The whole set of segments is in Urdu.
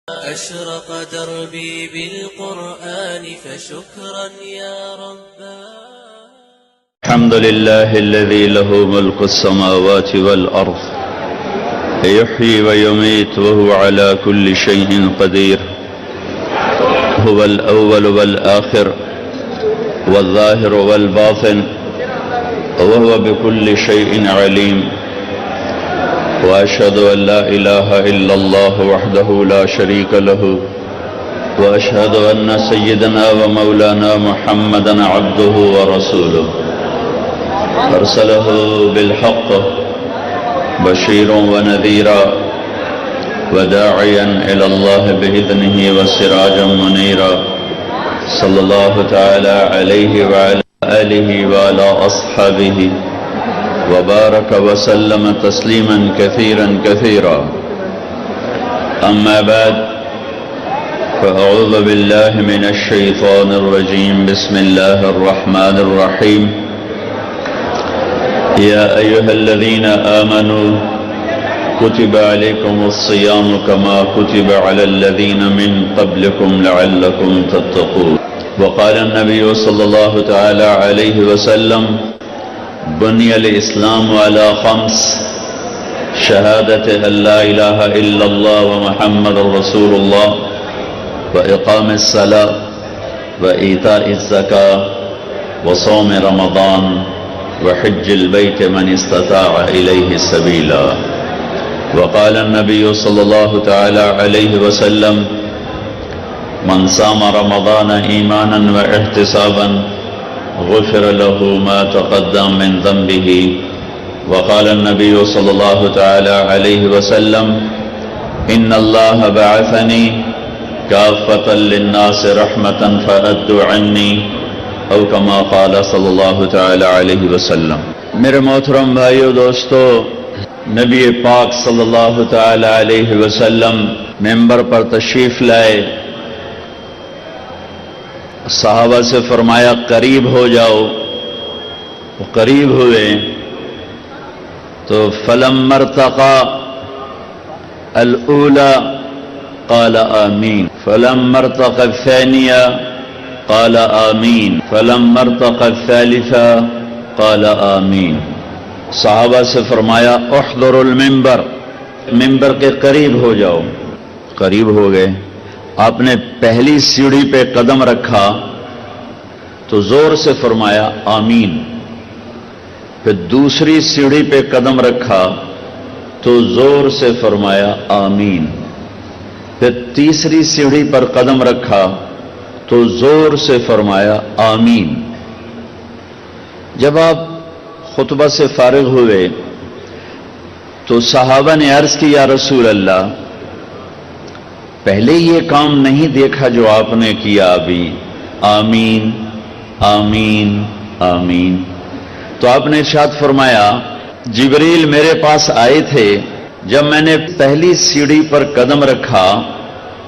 أشرق دربي بالقرآن فشكرا يا رب. الحمد لله الذي له ملك السماوات والأرض يحيي ويميت وهو على كل شيء قدير. هو الأول والآخر والظاهر والباطن وهو بكل شيء عليم. وأشهد أن لا إله إلا الله وحده لا شريك له وأشهد أن سيدنا ومولانا محمدا عبده ورسوله أرسله بالحق بشيرا ونذيرا وداعيا إلى الله بإذنه وسراجا منيرا صلى الله تعالى عليه وعلى آله وعلى أصحابه وبارك وسلم تسليما كثيرا كثيرا. أما بعد فأعوذ بالله من الشيطان الرجيم. بسم الله الرحمن الرحيم. يا أيها الذين آمنوا كتب عليكم الصيام كما كتب على الذين من قبلكم لعلكم تتقون. وقال النبي صلى الله تعالى عليه وسلم بني الإسلام على خمس: شهادة أن لا إله إلا الله ومحمد رسول الله وإقام الصلاة وإيتاء الزكاة وصوم رمضان وحج البيت من استطاع إليه سبيلا. وقال النبي صلى الله تعالى عليه وسلم من صام رمضان إيمانا واحتسابا غفر له ما تقدم من ذنبه. وقال النبي صلى الله تعالى عليه وسلم إن الله بعثني كافة للناس رحمة فأدوا عني او كما قال صلی اللہ تعالی علیہ وسلم. میرے محترم بھائیو دوستو، نبی پاک صلی اللہ تعالی علیہ وسلم ممبر پر تشریف لائے، صحابہ سے فرمایا قریب ہو جاؤ. وہ قریب ہوئے تو فلما ارتقى الاولى قال آمین، فلما ارتقى الثانیہ قال آمین، فلما ارتقى الثالثة قال آمین. صحابہ سے فرمایا احضروا المنبر، ممبر کے قریب ہو جاؤ. قریب ہو گئے. آپ نے پہلی سیڑھی پہ قدم رکھا تو زور سے فرمایا آمین. پھر دوسری سیڑھی پہ قدم رکھا تو زور سے فرمایا آمین. پھر تیسری سیڑھی پر قدم رکھا تو زور سے فرمایا آمین. جب آپ خطبہ سے فارغ ہوئے تو صحابہ نے عرض کی یا رسول اللہ، پہلے یہ کام نہیں دیکھا جو آپ نے کیا ابھی، آمین آمین آمین. تو آپ نے ارشاد فرمایا جبریل میرے پاس آئے تھے، جب میں نے پہلی سیڑھی پر قدم رکھا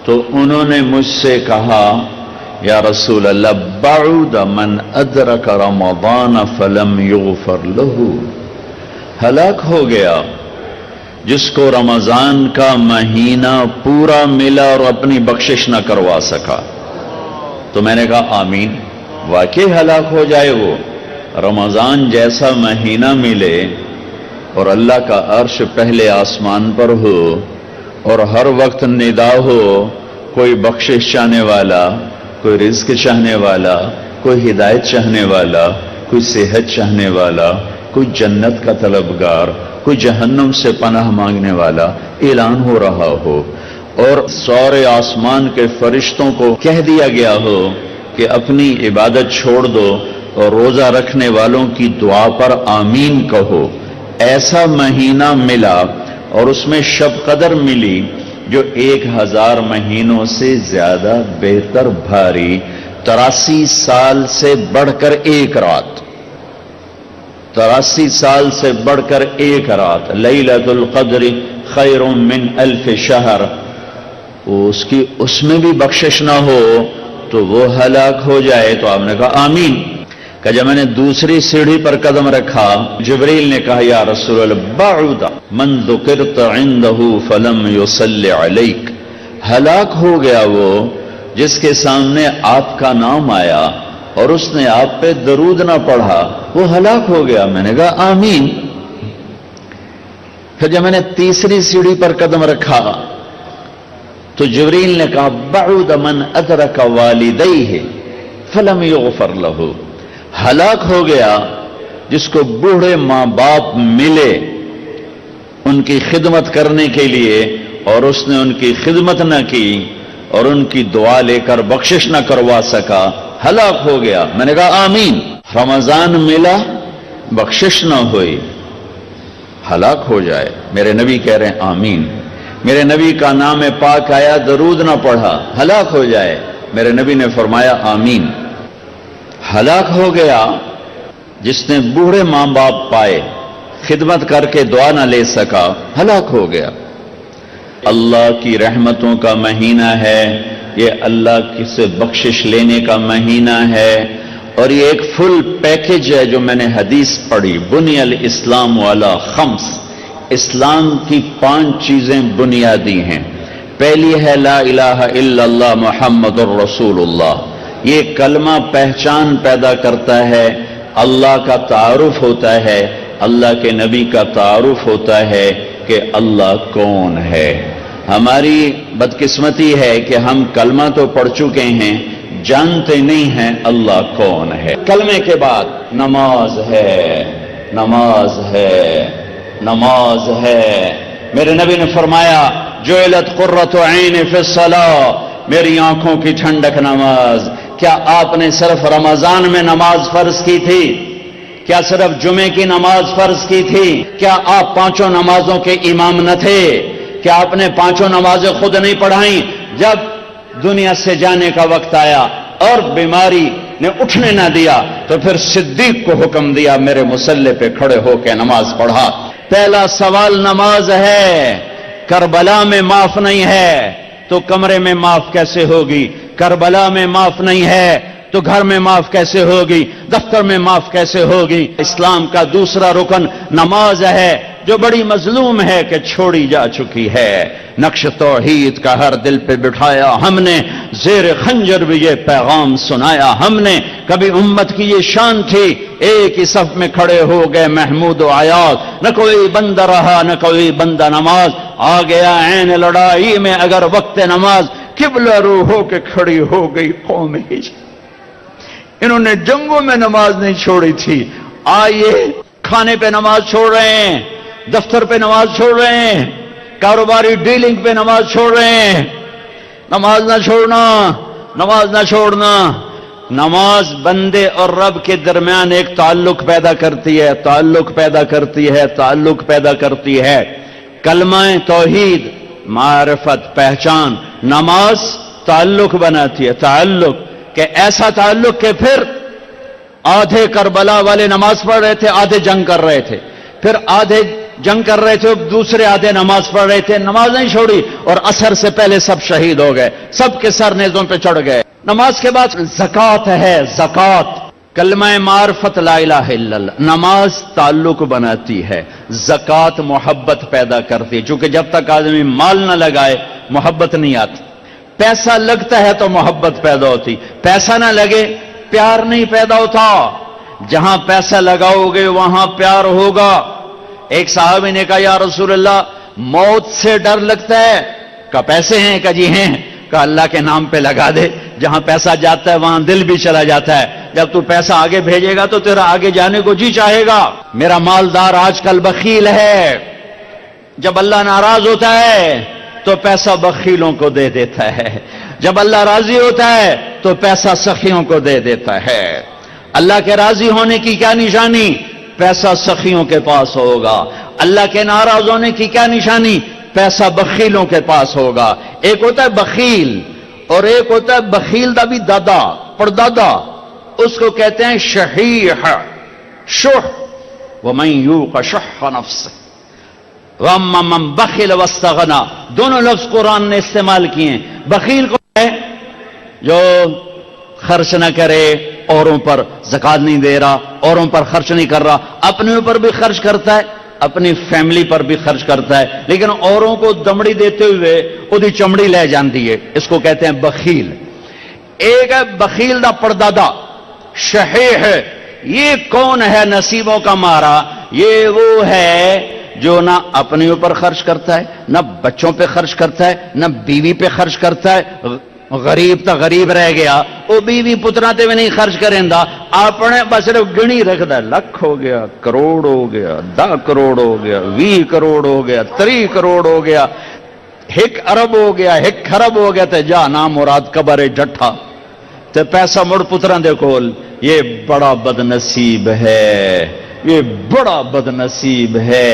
تو انہوں نے مجھ سے کہا یا رسول اللہ بعد من ادرک رمضان فلم یغفر له، ہلاک ہو گیا جس کو رمضان کا مہینہ پورا ملا اور اپنی بخشش نہ کروا سکا. تو میں نے کہا آمین. واقعی ہلاک ہو جائے وہ. رمضان جیسا مہینہ ملے اور اللہ کا عرش پہلے آسمان پر ہو اور ہر وقت ندا ہو، کوئی بخشش چاہنے والا، کوئی رزق چاہنے والا، کوئی ہدایت چاہنے والا، کوئی صحت چاہنے والا، کوئی جنت کا طلبگار، کوئی جہنم سے پناہ مانگنے والا اعلان ہو رہا ہو اور سارے آسمان کے فرشتوں کو کہہ دیا گیا ہو کہ اپنی عبادت چھوڑ دو اور روزہ رکھنے والوں کی دعا پر آمین کہو. ایسا مہینہ ملا اور اس میں شب قدر ملی جو 1000 مہینوں سے زیادہ بہتر بھاری، 83 سال سے بڑھ کر ایک رات، 83 سال سے بڑھ کر ایک رات. لیلۃ القدر خیر من 1000 شہر. اس میں بھی بخشش نہ ہو تو وہ ہلاک ہو جائے. تو آپ نے کہا آمین. کہ جب میں نے دوسری سیڑھی پر قدم رکھا جبریل نے کہا یا رسول اللہ بعد من ذکرت عنده فلم يصل علیک، ہلاک ہو گیا وہ جس کے سامنے آپ کا نام آیا اور اس نے آپ پہ درود نہ پڑھا، وہ ہلاک ہو گیا۔ میں نے کہا آمین۔ پھر جب میں نے تیسری سیڑھی پر قدم رکھا تو جبریل نے کہا بعد من ادرک والدیہ فلم یغفر لہ، ہلاک ہو گیا جس کو بوڑھے ماں باپ ملے ان کی خدمت کرنے کے لیے اور اس نے ان کی خدمت نہ کی اور ان کی دعا لے کر بخشش نہ کروا سکا، ہلاک ہو گیا۔ میں نے کہا آمین۔ رمضان ملا، بخشش نہ ہوئی، ہلاک ہو جائے۔ میرے نبی کہہ رہے ہیں آمین۔ میرے نبی کا نام پاک آیا، درود نہ پڑھا، ہلاک ہو جائے۔ میرے نبی نے فرمایا آمین۔ ہلاک ہو گیا جس نے بوڑھے ماں باپ پائے، خدمت کر کے دعا نہ لے سکا، ہلاک ہو گیا۔ اللہ کی رحمتوں کا مہینہ ہے، یہ اللہ کی سے بخشش لینے کا مہینہ ہے، اور یہ ایک فل پیکج ہے جو میں نے حدیث پڑھی، بنی الاسلام والا خمس، اسلام کی 5 چیزیں بنیادی ہیں۔ پہلی ہے لا الہ الا اللہ محمد الرسول اللہ، یہ کلمہ پہچان پیدا کرتا ہے، اللہ کا تعارف ہوتا ہے، اللہ کے نبی کا تعارف ہوتا ہے کہ اللہ کون ہے۔ ہماری بدقسمتی ہے کہ ہم کلمہ تو پڑھ چکے ہیں، جانتے نہیں ہیں اللہ کون ہے۔ کلمے کے بعد نماز ہے، نماز ہے، نماز ہے۔ میرے نبی نے فرمایا جعلت قرۃ عین فی الصلاۃ، میری آنکھوں کی ٹھنڈک نماز۔ کیا آپ نے صرف رمضان میں نماز فرض کی تھی؟ کیا صرف جمعے کی نماز فرض کی تھی؟ کیا آپ 5 نمازوں کے امام نہ تھے؟ کیا آپ نے 5 نمازیں خود نہیں پڑھائیں؟ جب دنیا سے جانے کا وقت آیا اور بیماری نے اٹھنے نہ دیا تو پھر صدیق کو حکم دیا میرے مصلی پہ کھڑے ہو کے نماز پڑھا۔ پہلا سوال نماز ہے۔ کربلا میں معاف نہیں ہے تو کمرے میں معاف کیسے ہوگی؟ کربلا میں معاف نہیں ہے تو گھر میں معاف کیسے ہوگی؟ دفتر میں معاف کیسے ہوگی؟ اسلام کا دوسرا رکن نماز ہے، جو بڑی مظلوم ہے کہ چھوڑی جا چکی ہے۔ نقش توحید کا ہر دل پہ بٹھایا ہم نے، زیر خنجر بھی یہ پیغام سنایا ہم نے۔ کبھی امت کی یہ شان تھی، ایک ہی صف میں کھڑے ہو گئے محمود و عیاض، نہ کوئی بندہ رہا نہ کوئی بندہ نماز۔ آ گیا عین لڑائی میں اگر وقت نماز، قبلہ رو ہو کے کھڑی ہو گئی قوم ہجر۔ انہوں نے جنگوں میں نماز نہیں چھوڑی تھی، آئیے کھانے پہ نماز چھوڑ رہے ہیں، دفتر پہ نماز چھوڑ رہے ہیں، کاروباری ڈیلنگ پہ نماز چھوڑ رہے ہیں۔ نماز نہ چھوڑنا، نماز نہ چھوڑنا۔ نماز بندے اور رب کے درمیان ایک تعلق پیدا کرتی ہے، تعلق پیدا کرتی ہے، تعلق پیدا کرتی ہے۔ کلمہ توحید، معرفت، پہچان، نماز تعلق بناتی ہے، تعلق، کہ ایسا تعلق کہ پھر آدھے کربلا والے نماز پڑھ رہے تھے، آدھے جنگ کر رہے تھے، پھر آدھے جنگ کر رہے تھے، دوسرے آدھے نماز پڑھ رہے تھے، نماز نہیں چھوڑی، اور عصر سے پہلے سب شہید ہو گئے، سب کے سر نیزوں پہ چڑھ گئے۔ نماز کے بعد زکوٰۃ ہے، زکوٰۃ، کلمہ معرفت لا الہ الا اللہ۔ نماز تعلق بناتی ہے، زکوٰۃ محبت پیدا کرتی ہے، چونکہ جب تک آدمی مال نہ لگائے محبت نہیں آتی۔ پیسہ لگتا ہے تو محبت پیدا ہوتی، پیسہ نہ لگے پیار نہیں پیدا ہوتا۔ جہاں پیسہ لگاؤ گے وہاں پیار ہوگا۔ ایک صحابی نے کہا یا رسول اللہ موت سے ڈر لگتا ہے، کہا پیسے ہیں؟ کہا جی ہیں۔ کہا اللہ کے نام پہ لگا دے، جہاں پیسہ جاتا ہے وہاں دل بھی چلا جاتا ہے۔ جب تو پیسہ آگے بھیجے گا تو تیرا آگے جانے کو جی چاہے گا۔ میرا مالدار آج کل بخیل ہے، جب اللہ ناراض ہوتا ہے تو پیسہ بخیلوں کو دے دیتا ہے، جب اللہ راضی ہوتا ہے تو پیسہ سخیوں کو دے دیتا ہے۔ اللہ کے راضی ہونے کی کیا نشانی؟ پیسہ سخیوں کے پاس ہوگا۔ اللہ کے ناراض ہونے کی کیا نشانی؟ پیسہ بخیلوں کے پاس ہوگا۔ ایک ہوتا ہے بخیل اور ایک ہوتا ہے بخیل دا بھی دادا، پردادا، اس کو کہتے ہیں شحیح، شح، وَمَن یوق شح نفسہ وَأَمَّا مَن بَخِلَ وَاسْتَغْنَىٰ، دونوں لفظ قرآن نے استعمال کیے ہیں۔ بخیل کو ہے جو خرچ نہ کرے، اوروں پر زکوٰۃ نہیں دے رہا، اوروں پر خرچ نہیں کر رہا، اپنے اوپر بھی خرچ کرتا ہے اپنی فیملی پر بھی خرچ کرتا ہے، لیکن اوروں کو دمڑی دیتے ہوئے وہ چمڑی لے جاندی ہے، اس کو کہتے ہیں بخیل۔ ایک ہے بخیل دا پردادا شحیح ہے، یہ کون ہے نصیبوں کا مارا؟ یہ وہ ہے جو نہ اپنے اوپر خرچ کرتا ہے، نہ بچوں پہ خرچ کرتا ہے، نہ بیوی پہ خرچ کرتا ہے۔ غریب تا غریب رہ گیا، وہ بیوی پترا تے بھی نہیں خرچ کریں دا، اپنے بس صرف گنی رکھدا ہے، لاکھ ہو گیا، کروڑ ہو گیا، 10 کروڑ ہو گیا، 20 کروڑ ہو گیا، 30 کروڑ ہو گیا، 1 ارب ہو گیا، 1 خرب ہو گیا، تے جا نام مراد قبر جٹھا تے پیسہ مڑ پترا دے کول۔ یہ بڑا بد نصیب ہے، یہ بڑا بد نصیب ہے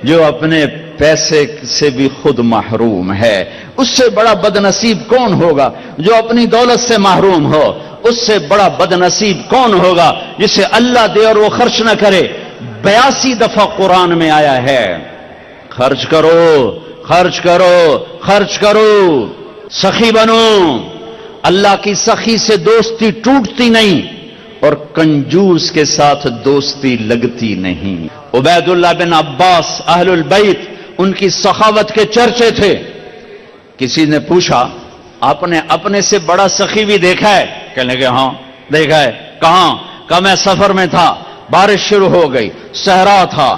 جو اپنے پیسے سے بھی خود محروم ہے۔ اس سے بڑا بد نصیب کون ہوگا جو اپنی دولت سے محروم ہو؟ اس سے بڑا بد نصیب کون ہوگا جسے اللہ دے اور وہ خرچ نہ کرے؟ 82 دفعہ قرآن میں آیا ہے خرچ کرو، خرچ کرو، خرچ کرو، سخی بنو۔ اللہ کی سخی سے دوستی ٹوٹتی نہیں اور کنجوس کے ساتھ دوستی لگتی نہیں۔ عبید اللہ بن عباس اہل البیت، ان کی سخاوت کے چرچے تھے۔ کسی نے پوچھا آپ نے اپنے سے بڑا سخی بھی دیکھا ہے؟ کہنے لگے ہاں دیکھا ہے۔ کہاں؟ کہا میں سفر میں تھا، بارش شروع ہو گئی، صحرا تھا،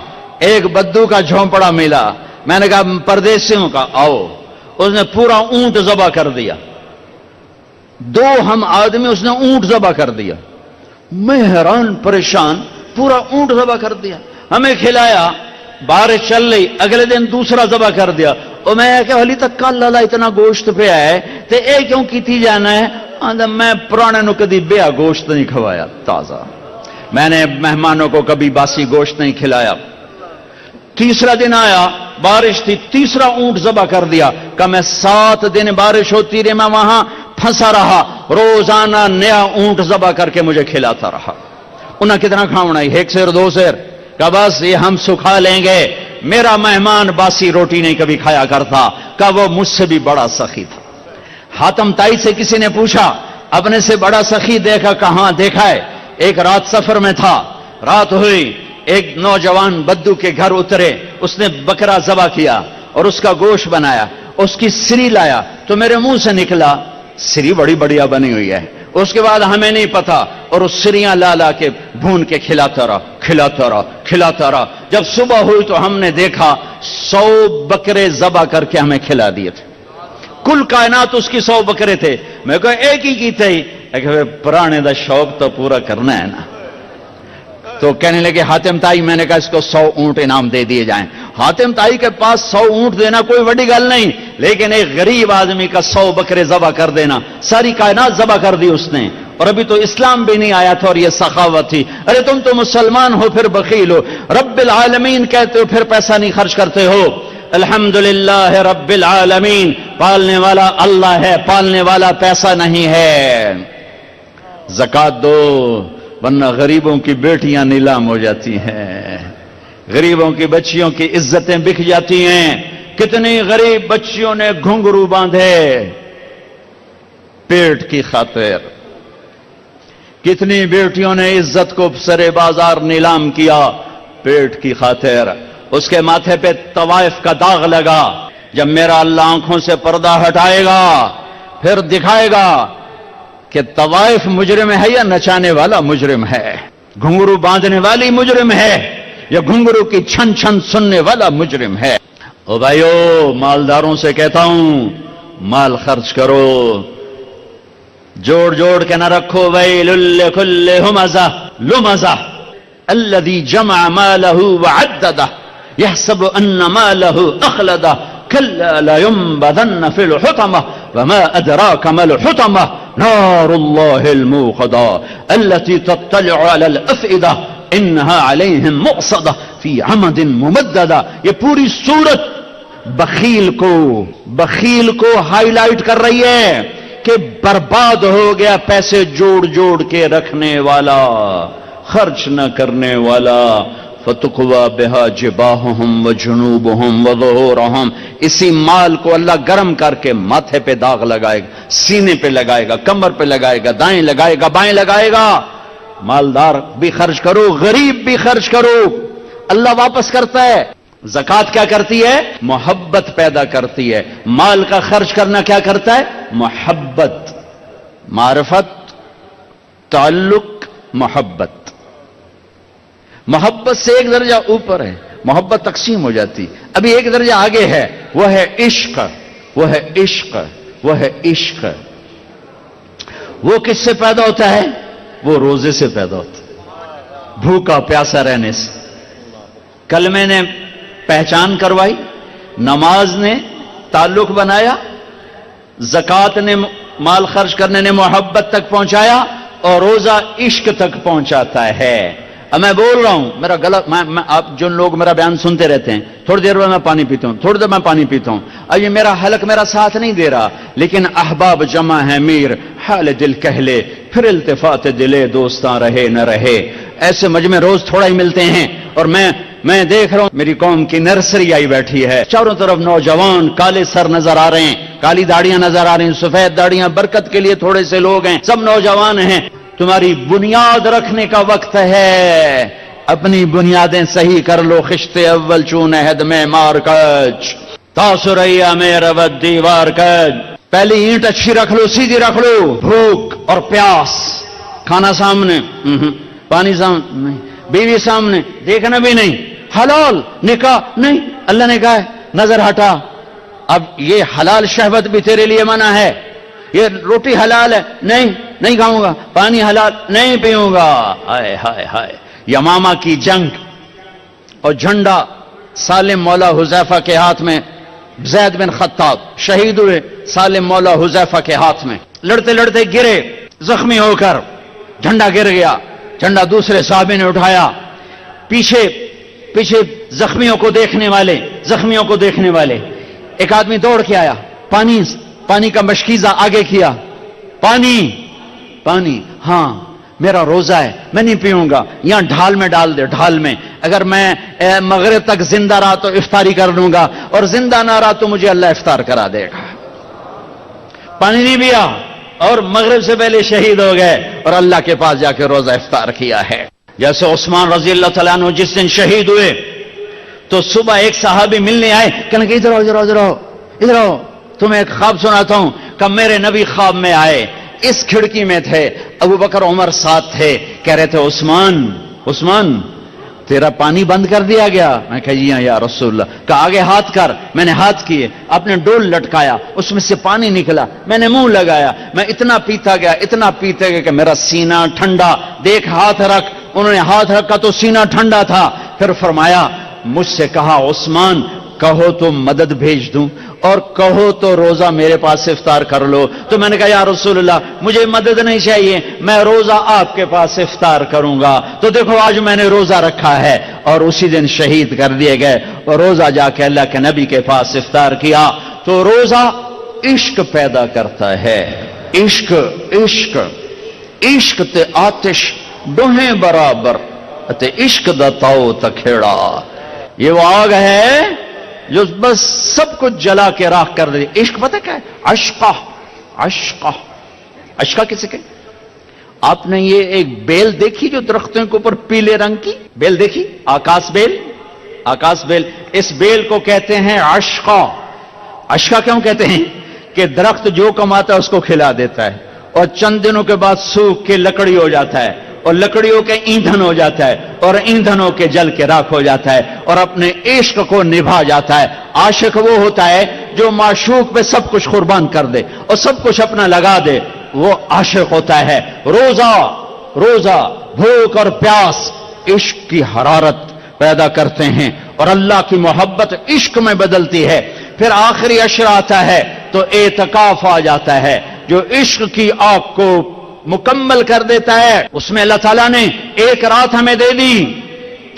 ایک بدو کا جھونپڑا ملا، میں نے کہا پردیسیوں کا آؤ، اس نے پورا اونٹ ذبح کر دیا، 2 ہم آدمی اس نے اونٹ ذبح کر دیا۔ میں حیران پریشان، پورا اونٹ ذبح کر دیا، ہمیں کھلایا، بارش چل رہی، اگلے دن دوسرا ذبح کر دیا۔ اور میں کہ حالی تک کل اللہ اتنا گوشت پہ آئے تے اے کیوں کیتی جانا ہے؟ میں پرانے نو کدی بیا گوشت نہیں کھوایا تازہ، میں نے مہمانوں کو کبھی باسی گوشت نہیں کھلایا۔ تیسرا دن آیا، بارش تھی، تیسرا اونٹ ذبح کر دیا۔ کہ میں 7 دن بارش ہوتی رہی، میں وہاں پھنسا رہا، روزانہ نیا اونٹ ذبح کر کے مجھے کھلاتا رہا۔ انہیں کتنا کھاونا ہے؟ 1 سیر 2 سیر؟ کہ بس یہ ہم سکھا لیں گے۔ میرا مہمان باسی روٹی نہیں کبھی کھایا کرتا، کہ وہ مجھ سے بھی بڑا سخی تھا۔ حاتم تائی سے کسی نے پوچھا اپنے سے بڑا سخی دیکھا؟ کہاں دیکھا ہے؟ ایک رات سفر میں تھا، رات ہوئی، ایک نوجوان بدو کے گھر اترے، اس نے بکرا ذبح کیا اور اس کا گوشت بنایا، اس کی سری لایا تو میرے منہ سے نکلا سری بڑی بڑھیا بنی ہوئی ہے۔ اس کے بعد ہمیں نہیں پتا، اور اس سریاں لا لا کے بھون کے کھلاتا رہا، کھلاتا رہا، کھلاتا رہا۔ جب صبح ہوئی تو ہم نے دیکھا 100 بکرے ذبح کر کے ہمیں کھلا دیے تھے۔ کل کائنات اس کی 100 بکرے تھے، میں کہا ایک ہی کی تھی، پرانے دا شوق تو پورا کرنا ہے نا۔ تو کہنے لگے حاتم تائی، میں نے کہا اس کو 100 اونٹ انعام دے دیے جائیں۔ حاتم تائی کے پاس 100 اونٹ دینا کوئی بڑی گل نہیں، لیکن ایک غریب آدمی کا 100 بکرے ذبح کر دینا، ساری کائنات ذبح کر دی اس نے، اور ابھی تو اسلام بھی نہیں آیا تھا اور یہ سخاوت تھی۔ ارے تم تو مسلمان ہو پھر بخیل ہو، رب العالمین کہتے ہو پھر پیسہ نہیں خرچ کرتے ہو۔ الحمدللہ رب العالمین، پالنے والا اللہ ہے، پالنے والا پیسہ نہیں ہے۔ زکات دو ورنہ غریبوں کی بیٹیاں نیلام ہو جاتی ہیں، غریبوں کی بچیوں کی عزتیں بک جاتی ہیں۔ کتنی غریب بچیوں نے گھنگرو باندھے پیٹ کی خاطر، کتنی بیٹیوں نے عزت کو سرے بازار نیلام کیا پیٹ کی خاطر۔ اس کے ماتھے پہ طوائف کا داغ لگا۔ جب میرا اللہ آنکھوں سے پردہ ہٹائے گا پھر دکھائے گا کہ طوائف مجرم ہے یا نچانے والا مجرم ہے، گھنگرو باندھنے والی مجرم ہے یا گھنگرو کی چھن چھن سننے والا مجرم ہے۔ او بھائیو، مالداروں سے کہتا ہوں مال خرچ کرو، جوڑ جوڑ کے نہ رکھو۔ ویل لکل ہمزہ لمزہ الذی جمع مالہ وعددہ یحسب ان مالہ اخلدہ کلا لینبذن فی الحطمہ وما ادراک ما الحطمہ نار اللہ الموقدہ التي تطلع على الافئدہ انہا علیہم مؤصدہ فی عمد ممددہ۔ یہ پوری صورت بخیل کو ہائی لائٹ کر رہی ہے کہ برباد ہو گیا پیسے جوڑ جوڑ کے رکھنے والا، خرچ نہ کرنے والا۔ فَتُقْوَى بِهَا جِبَاهُهُمْ وَجُنُوبُهُمْ وَظُهُورُهُمْ، اسی مال کو اللہ گرم کر کے ماتھے پہ داغ لگائے گا، سینے پہ لگائے گا، کمر پہ لگائے گا، دائیں لگائے گا، بائیں لگائے گا۔ مالدار بھی خرچ کرو، غریب بھی خرچ کرو، اللہ واپس کرتا ہے۔ زکات کیا کرتی ہے؟ محبت پیدا کرتی ہے. مال کا خرچ کرنا کیا کرتا ہے؟ محبت. معرفت، تعلق، محبت. محبت سے ایک درجہ اوپر ہے، محبت تقسیم ہو جاتی. ابھی ایک درجہ آگے ہے، وہ ہے عشق. وہ ہے عشق. وہ ہے عشق. وہ کس سے پیدا ہوتا ہے؟ وہ روزے سے پیدا ہوتا ہے، بھوکا پیاسا رہنے سے. کلمے نے پہچان کروائی، نماز نے تعلق بنایا، زکات نے مال خرچ کرنے نے محبت تک پہنچایا، اور روزہ عشق تک پہنچاتا ہے. اب میں بول رہا ہوں، میرا گلا آپ جو لوگ میرا بیان سنتے رہتے ہیں، تھوڑی دیر میں پانی پیتا ہوں، تھوڑی دیر میں پانی پیتا ہوں. اب یہ میرا حلق میرا ساتھ نہیں دے رہا، لیکن احباب جمع ہے میر، حال دل کہہ لے، پھر التفات دلے دوستاں رہے نہ رہے. ایسے مجمع روز تھوڑا ہی ملتے ہیں، اور میں دیکھ رہا ہوں میری قوم کی نرسری آئی بیٹھی ہے. چاروں طرف نوجوان کالے سر نظر آ رہے ہیں، کالی داڑیاں نظر آ رہی ہیں، سفید داڑیاں. برکت کے لیے تھوڑے سے لوگ ہیں، سب نوجوان ہیں. تمہاری بنیاد رکھنے کا وقت ہے، اپنی بنیادیں صحیح کر لو. خشت اول چون عہد میں مار کج، تاثریا میں رود دیوار کج. پہلی اینٹ اچھی رکھ لو، سیدھی رکھ لو. بھوک اور پیاس، کھانا سامنے، پانی سامنے، بیوی سامنے، دیکھنا بھی نہیں. حلال نکاح نہیں، اللہ نے کہا ہے نظر ہٹا. اب یہ حلال شہوت بھی تیرے لیے منع ہے. یہ روٹی حلال ہے، نہیں کھاؤں گا. پانی حلال، نہیں پیوں گا. ہائے ہائے ہائے. یمامہ کی جنگ اور جھنڈا سالم مولا حذیفہ کے ہاتھ میں، زید بن خطاب شہید ہوئے سالم مولا حذیفہ کے ہاتھ میں. لڑتے لڑتے گرے زخمی ہو کر، جھنڈا گر گیا. جھنڈا دوسرے صحابی نے اٹھایا. پیچھے زخمیوں کو دیکھنے والے ایک آدمی دوڑ کے آیا، پانی کا مشکیزہ آگے کیا. پانی، ہاں میرا روزہ ہے، میں نہیں پیوں گا. یہاں ڈھال میں ڈال دے، ڈھال میں. اگر میں مغرب تک زندہ رہا تو افطاری کر لوں گا، اور زندہ نہ رہا تو مجھے اللہ افطار کرا دے گا. پانی نہیں پیا اور مغرب سے پہلے شہید ہو گئے، اور اللہ کے پاس جا کے روزہ افطار کیا ہے. جیسے عثمان رضی اللہ تعالیٰ عنہ جس دن شہید ہوئے تو صبح ایک صحابی ملنے آئے، کہنے کہ ادھر آؤ، تمہیں ایک خواب سناتا ہوں. کہ میرے نبی خواب میں آئے، اس کھڑکی میں تھے، ابو بکر عمر ساتھ تھے. کہہ رہے تھے عثمان تیرا پانی بند کر دیا گیا. میں کہا جی ہاں یا رسول اللہ. کہ آگے ہاتھ کر. میں نے ہاتھ کیے، اپنے ڈول لٹکایا، اس میں سے پانی نکلا، میں نے منہ لگایا، میں اتنا پیتا گیا کہ میرا سینہ ٹھنڈا. دیکھ ہاتھ رکھ. انہوں نے ہاتھ رکھا تو سینہ ٹھنڈا تھا. پھر فرمایا، مجھ سے کہا عثمان کہو تو مدد بھیج دوں، اور کہو تو روزہ میرے پاس سے افطار کر لو. تو میں نے کہا یا رسول اللہ مجھے مدد نہیں چاہیے، میں روزہ آپ کے پاس سے افطار کروں گا. تو دیکھو آج میں نے روزہ رکھا ہے، اور اسی دن شہید کر دیے گئے، اور روزہ جا کے اللہ کے نبی کے پاس افطار کیا. تو روزہ عشق پیدا کرتا ہے. عشق تے آتش دوہیں برابر، تے عشق دا تاؤ تکھیڑا. یہ وہ آگ ہے جو بس سب کچھ جلا کے راکھ کر دے. عشق پتہ کیا ہے؟ عشقہ کسے کہ آپ نے یہ ایک بیل دیکھی جو درختوں کے اوپر پیلے رنگ کی بیل دیکھی؟ آکاش بیل. اس بیل کو کہتے ہیں عشقہ. عشقہ کیوں کہتے ہیں؟ کہ درخت جو کماتا ہے اس کو کھلا دیتا ہے، اور چند دنوں کے بعد سوکھ کے لکڑی ہو جاتا ہے، اور لکڑیوں کے ایندھن ہو جاتا ہے، اور ایندھنوں کے جل کے راکھ ہو جاتا ہے، اور اپنے عشق کو نبھا جاتا ہے. عاشق وہ ہوتا ہے جو معشوق پہ سب کچھ قربان کر دے اور سب کچھ اپنا لگا دے، وہ عاشق ہوتا ہے. روزہ بھوک اور پیاس عشق کی حرارت پیدا کرتے ہیں، اور اللہ کی محبت عشق میں بدلتی ہے. پھر آخری عشر آتا ہے تو اعتکاف آ جاتا ہے جو عشق کی آگ کو مکمل کر دیتا ہے. اس میں اللہ تعالیٰ نے ایک رات ہمیں دے دی،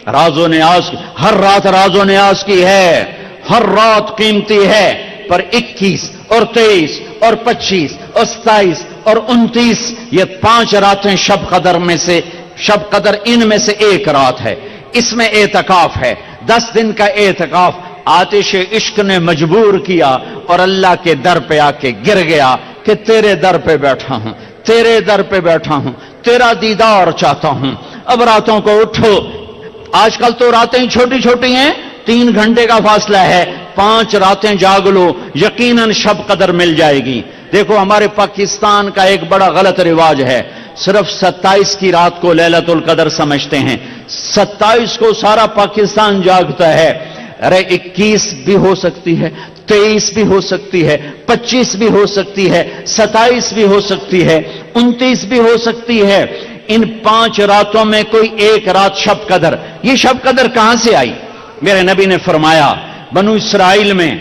راز و نیاز. ہر رات راز و نیاز کی ہے، ہر رات قیمتی ہے. پر 21 اور 23 اور 25 اور 27 اور 29 یہ 5 راتیں شب قدر ان میں سے ایک رات ہے. اس میں اعتکاف ہے، 10 دن کا اعتکاف. آتش عشق نے مجبور کیا اور اللہ کے در پہ آ کے گر گیا کہ تیرے در پہ بیٹھا ہوں، تیرا دیدار چاہتا ہوں. اب راتوں کو اٹھو. آج کل تو راتیں چھوٹی چھوٹی ہیں، 3 گھنٹے کا فاصلہ ہے، 5 راتیں جاگ لو، یقیناً شب قدر مل جائے گی۔ دیکھو ہمارے پاکستان کا ایک بڑا غلط رواج ہے، صرف 27 کی رات کو لیلۃ القدر سمجھتے ہیں، 27 کو سارا پاکستان جاگتا ہے۔ ارے 21 بھی ہو سکتی ہے، 23 بھی ہو سکتی ہے، 25 بھی ہو سکتی ہے، 27 بھی ہو سکتی ہے، 29 بھی ہو سکتی ہے۔ ان 5 راتوں میں کوئی ایک رات شب قدر، یہ شب قدر کہاں سے آئی؟ میرے نبی نے فرمایا بنو اسرائیل میں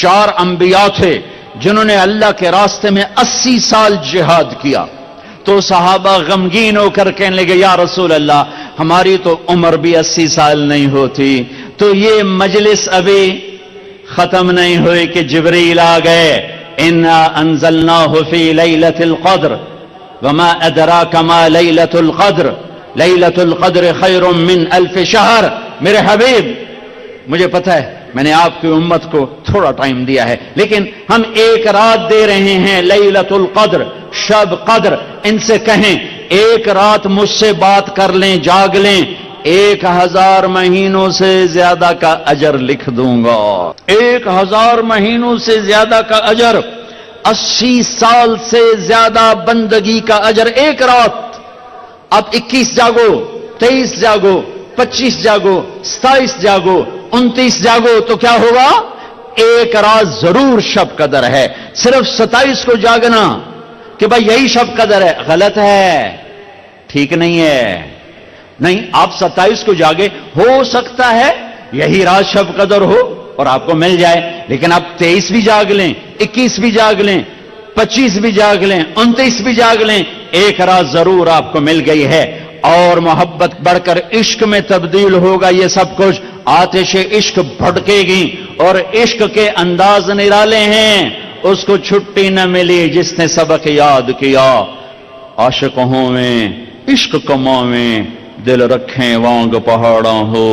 4 انبیاء تھے جنہوں نے اللہ کے راستے میں 80 سال جہاد کیا۔ تو صحابہ غمگین ہو کر کہنے لگے یا رسول اللہ ہماری تو عمر بھی 80 سال نہیں ہوتی، تو یہ مجلس ابھی ختم نہیں ہوئی کہ جبریل آ گئے، انا انزلناہ فی لیلۃ القدر وما ادراک ما لیلۃ القدر لیلۃ القدر خیر من 1000 شہر۔ میرے حبیب مجھے پتہ ہے میں نے آپ کی امت کو تھوڑا ٹائم دیا ہے، لیکن ہم ایک رات دے رہے ہیں لیلۃ القدر، شب قدر۔ ان سے کہیں ایک رات مجھ سے بات کر لیں، جاگ لیں، 1000 مہینوں سے زیادہ کا اجر لکھ دوں گا۔ 1000 مہینوں سے زیادہ کا اجر، 80 سال سے زیادہ بندگی کا اجر ایک رات۔ اب 21 جاگو، 23 جاگو، 25 جاگو، 27 جاگو، 29 جاگو، تو کیا ہوگا؟ ایک رات ضرور شب قدر ہے۔ صرف 27 کو جاگنا کہ بھائی یہی شب قدر ہے، غلط ہے، ٹھیک نہیں ہے۔ نہیں، آپ 27 کو جاگے، ہو سکتا ہے یہی رات شب قدر ہو اور آپ کو مل جائے، لیکن آپ 23 بھی جاگ لیں، 21 بھی جاگ لیں، 25 بھی جاگ لیں، 29 بھی جاگ لیں، ایک رات ضرور آپ کو مل گئی ہے۔ اور محبت بڑھ کر عشق میں تبدیل ہوگا یہ سب کچھ، آتش عشق بھڑکے گی اور عشق کے انداز نرالے ہیں۔ اس کو چھٹی نہ ملی جس نے سبق یاد کیا، عاشق ہوں میں عشق کماویں، دل رکھیں وانگ پہاڑاں ہو،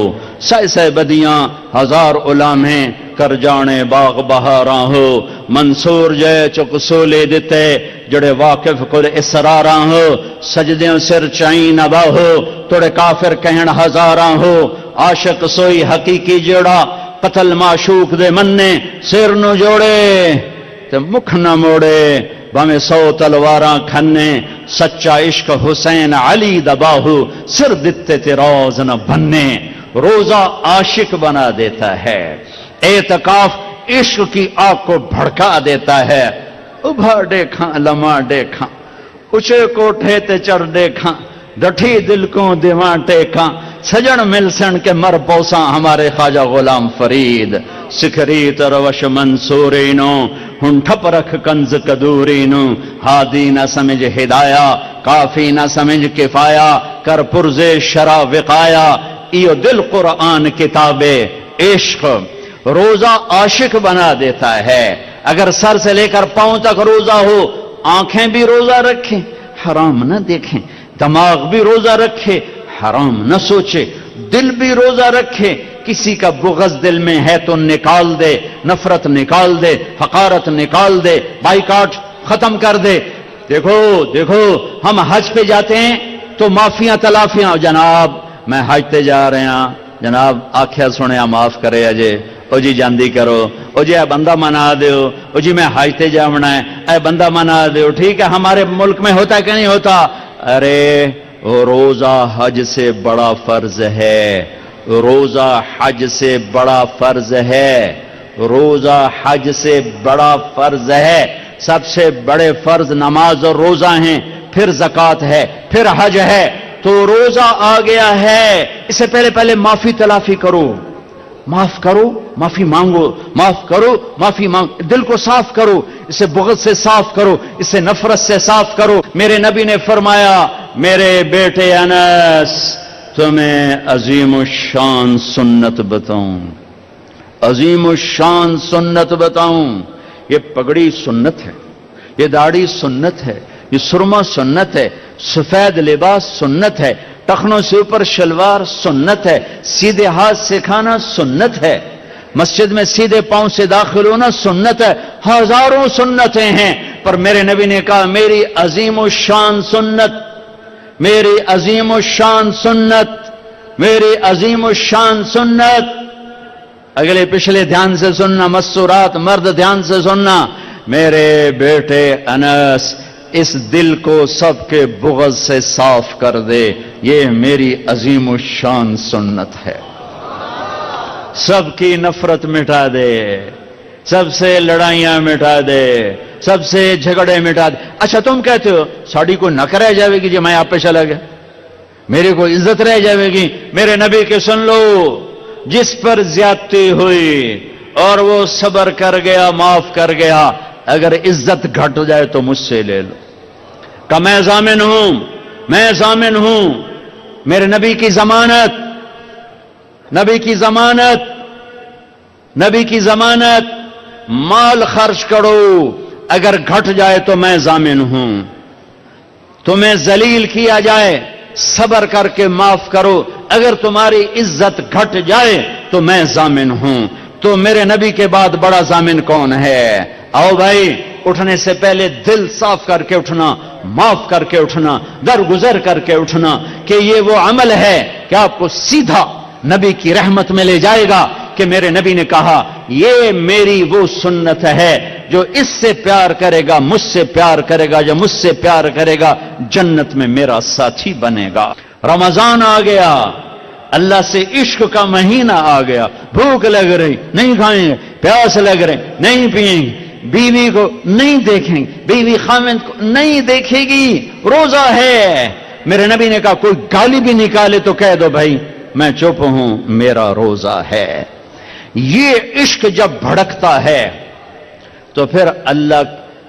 سہ سہ بدیاں 1000 علامیں کر جانے باغ بہاراں ہو، منصور جے چک سولے دیتے جڑے واقف کل اسراراں ہو، سجدیوں سر چائیں نبا ہو توڑے کافر کہن ہزاراں ہو، عاشق سوئی حقیقی جڑا قتل معشوق دے مننے، سر نو جوڑے تے مکھ نہ موڑے، بھامے 100 تلواراں کھنے، سچا عشق حسین علی دباہو، سر دتے تے روز نہ بننے۔ روزہ عاشق بنا دیتا ہے، اعتکاف عشق کی آگ کو بھڑکا دیتا ہے۔ ابھا دیکھاں لمحہ دیکھاں، اچھے کوٹھے تے چڑھ دیکھاں، ڈٹھی دل کو دیواں ٹیکاں، سجن مل سن کے مر پوساں ہمارے خواجہ غلام فرید، سکھری تروش منصورینو ہن ٹھپ رکھ کنز کدورینو، ہادی نہ سمجھ ہدایا کافی نہ سمجھ کفایا، کر پرزے شرع وقایا، ایو دل قرآن کتاب عشق۔ روزہ عاشق بنا دیتا ہے۔ اگر سر سے لے کر پاؤں تک روزہ ہو، آنکھیں بھی روزہ رکھیں حرام نہ دیکھیں، دماغ بھی روزہ رکھے حرام نہ سوچے، دل بھی روزہ رکھے، کسی کا بغض دل میں ہے تو نکال دے، نفرت نکال دے، حقارت نکال دے، بائیکاٹ ختم کر دے۔ دیکھو دیکھو ہم حج پہ جاتے ہیں تو معافیاں تلافیاں، جناب میں حج تے جا رہے ہیں، جناب آکھیا سنیا معاف کرے اجے، او جی جاندی کرو، او جی اے بندہ منا دیو، او جی میں حج تے جاونا ہے، اے بندہ منا دیو۔ ٹھیک ہے ہمارے ملک میں ہوتا ہے کہ نہیں ہوتا؟ ارے روزہ حج سے بڑا فرض ہے، روزہ حج سے بڑا فرض ہے، روزہ حج سے بڑا فرض ہے۔ سب سے بڑے فرض نماز اور روزہ ہیں، پھر زکوٰۃ ہے، پھر حج ہے، تو روزہ آ گیا ہے۔ اس سے پہلے معافی تلافی کرو، معاف کرو معافی مانگو، معاف کرو معافی مانگ، دل کو صاف کرو، اسے بغض سے صاف کرو، اسے نفرت سے صاف کرو۔ میرے نبی نے فرمایا میرے بیٹے انس تمہیں عظیم الشان سنت بتاؤں، عظیم الشان سنت بتاؤں۔ یہ پگڑی سنت ہے، یہ داڑھی سنت ہے، یہ سرما سنت ہے، سفید لباس سنت ہے، ٹخنوں سے اوپر شلوار سنت ہے، سیدھے ہاتھ سے کھانا سنت ہے، مسجد میں سیدھے پاؤں سے داخل ہونا سنت ہے، ہزاروں سنتیں ہیں، پر میرے نبی نے کہا میری عظیم الشان سنت، میری عظیم الشان سنت، میری عظیم الشان سنت اگلے پچھلے دھیان سے سننا، مستورات مرد دھیان سے سننا، میرے بیٹے انس اس دل کو سب کے بغض سے صاف کر دے، یہ میری عظیم الشان سنت ہے۔ سب کی نفرت مٹا دے، سب سے لڑائیاں مٹا دے، سب سے جھگڑے مٹا دے۔ اچھا تم کہتے ہو ساڑی کو نک رہ جاوے گی جو میں آپ پہ چلا گیا، میرے کو عزت رہ جاوے گی؟ میرے نبی کے سن لو، جس پر زیادتی ہوئی اور وہ صبر کر گیا، معاف کر گیا، اگر عزت گھٹ جائے تو مجھ سے لے لو کہ میں ضامن ہوں، میں ضامن ہوں، میرے نبی کی ضمانت، نبی کی ضمانت، نبی کی ضمانت، مال خرچ کرو، اگر گھٹ جائے تو میں ضامن ہوں، تمہیں ذلیل کیا جائے صبر کر کے معاف کرو، اگر تمہاری عزت گھٹ جائے تو میں ضامن ہوں۔ تو میرے نبی کے بعد بڑا ضامن کون ہے؟ آؤ بھائی، اٹھنے سے پہلے دل صاف کر کے اٹھنا، معاف کر کے اٹھنا، درگزر کر کے اٹھنا، کہ یہ وہ عمل ہے کہ آپ کو سیدھا نبی کی رحمت میں لے جائے گا، کہ میرے نبی نے کہا یہ میری وہ سنت ہے، جو اس سے پیار کرے گا مجھ سے پیار کرے گا، جو مجھ سے پیار کرے گا جنت میں میرا ساتھی بنے گا۔ رمضان آ گیا، اللہ سے عشق کا مہینہ آ گیا، بھوک لگ رہی نہیں کھائیں گے، پیاس لگ رہی نہیں پئیں گے، بیوی کو نہیں دیکھیں گے، بیوی خاوند کو نہیں دیکھے گی، روزہ ہے۔ میرے نبی نے کہا کوئی گالی بھی نکالے تو کہہ دو بھائی میں چپ ہوں، میرا روزہ ہے۔ یہ عشق جب بھڑکتا ہے تو پھر اللہ